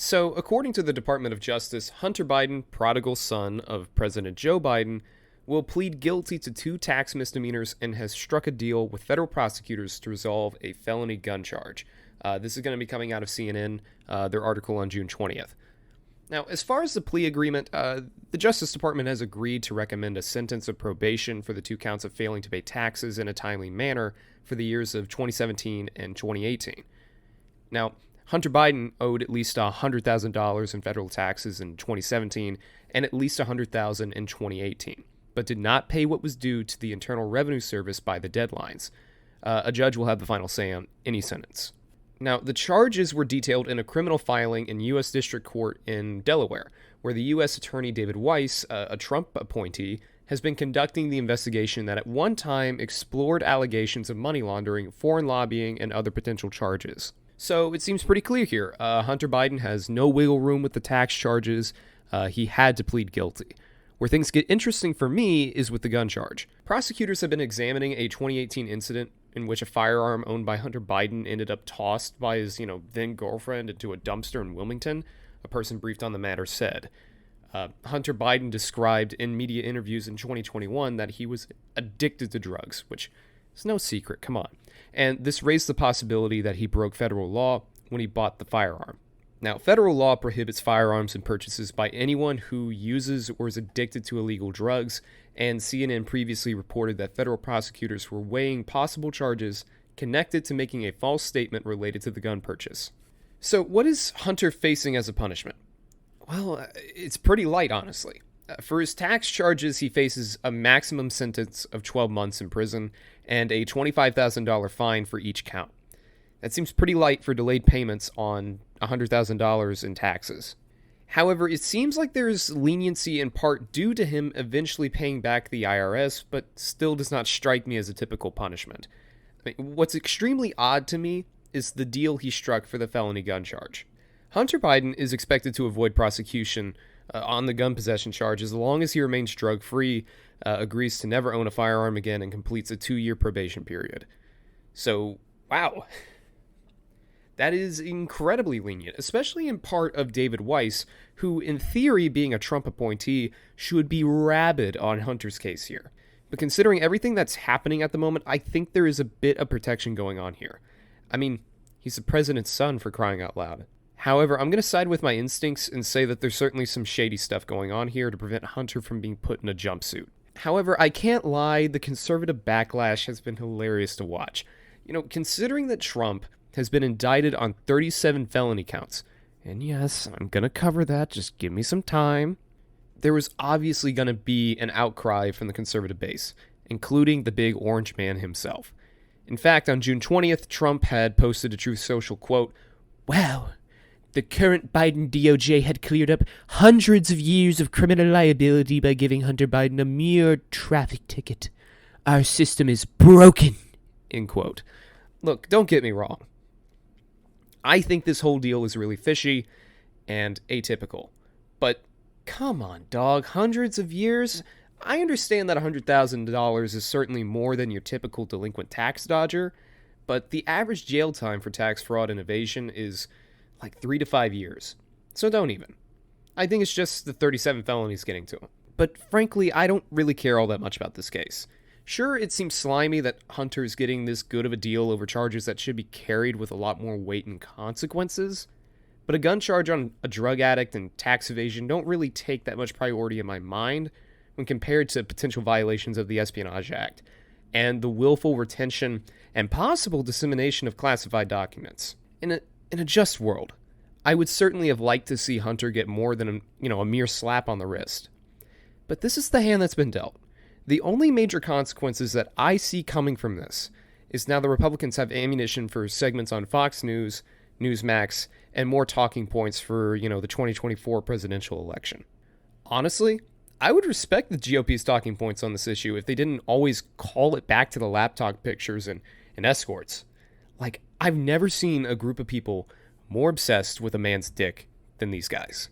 So, according to the Department of Justice, Hunter Biden, prodigal son of President Joe Biden, will plead guilty to 2 tax misdemeanors and has struck a deal with federal prosecutors to resolve a felony gun charge. This is going to be coming out of CNN, their article on June 20th. Now, as far as the plea agreement, the Justice Department has agreed to recommend a sentence of probation for the 2 counts of failing to pay taxes in a timely manner for the years of 2017 and 2018. Now, Hunter Biden owed at least $100,000 in federal taxes in 2017 and at least $100,000 in 2018, but did not pay what was due to the Internal Revenue Service by the deadlines. A judge will have the final say on any sentence. Now, the charges were detailed in a criminal filing in U.S. District Court in Delaware, where the U.S. Attorney David Weiss, a Trump appointee, has been conducting the investigation that at one time explored allegations of money laundering, foreign lobbying, and other potential charges. So it seems pretty clear here. Hunter Biden has no wiggle room with the tax charges. He had to plead guilty. Where things get interesting for me is with the gun charge. Prosecutors have been examining a 2018 incident in which a firearm owned by Hunter Biden ended up tossed by his, then girlfriend into a dumpster in Wilmington. A person briefed on the matter said. Hunter Biden described in media interviews in 2021 that he was addicted to drugs, which is no secret, come on. And this raised the possibility that he broke federal law when he bought the firearm. Now, federal law prohibits firearms and purchases by anyone who uses or is addicted to illegal drugs, and CNN previously reported that federal prosecutors were weighing possible charges connected to making a false statement related to the gun purchase. So, what is Hunter facing as a punishment? Well, it's pretty light, honestly. For his tax charges, he faces a maximum sentence of 12 months in prison and a $25,000 fine for each count. That seems pretty light for delayed payments on $100,000 in taxes. However, it seems like there is leniency in part due to him eventually paying back the IRS, but still does not strike me as a typical punishment. What's extremely odd to me is the deal he struck for the felony gun charge. Hunter Biden is expected to avoid prosecution on the gun possession charge as long as he remains drug-free, agrees to never own a firearm again, and completes a 2-year probation period. So, wow. That is incredibly lenient, especially in part of David Weiss, who, in theory, being a Trump appointee, should be rabid on Hunter's case here. But considering everything that's happening at the moment, I think there is a bit of protection going on here. I mean, he's the president's son, for crying out loud. However, I'm going to side with my instincts and say that there's certainly some shady stuff going on here to prevent Hunter from being put in a jumpsuit. However, I can't lie, the conservative backlash has been hilarious to watch. Considering that Trump has been indicted on 37 felony counts, and yes, I'm going to cover that, just give me some time, there was obviously going to be an outcry from the conservative base, including the big orange man himself. In fact, on June 20th, Trump had posted a Truth Social quote, "Wow, the current Biden DOJ had cleared up hundreds of years of criminal liability by giving Hunter Biden a mere traffic ticket. Our system is broken," end quote. Look, don't get me wrong. I think this whole deal is really fishy and atypical. But come on, dog, hundreds of years? I understand that $100,000 is certainly more than your typical delinquent tax dodger, but the average jail time for tax fraud and evasion is like 3 to 5 years. So don't even. I think it's just the 37 felonies getting to him. But frankly, I don't really care all that much about this case. Sure, it seems slimy that Hunter's getting this good of a deal over charges that should be carried with a lot more weight and consequences, but a gun charge on a drug addict and tax evasion don't really take that much priority in my mind when compared to potential violations of the Espionage Act and the willful retention and possible dissemination of classified documents. In a just world, I would certainly have liked to see Hunter get more than a mere slap on the wrist. But this is the hand that's been dealt. The only major consequences that I see coming from this is now the Republicans have ammunition for segments on Fox News, Newsmax, and more talking points for, the 2024 presidential election. Honestly, I would respect the GOP's talking points on this issue if they didn't always call it back to the laptop pictures and escorts. Like, I've never seen a group of people more obsessed with a man's dick than these guys.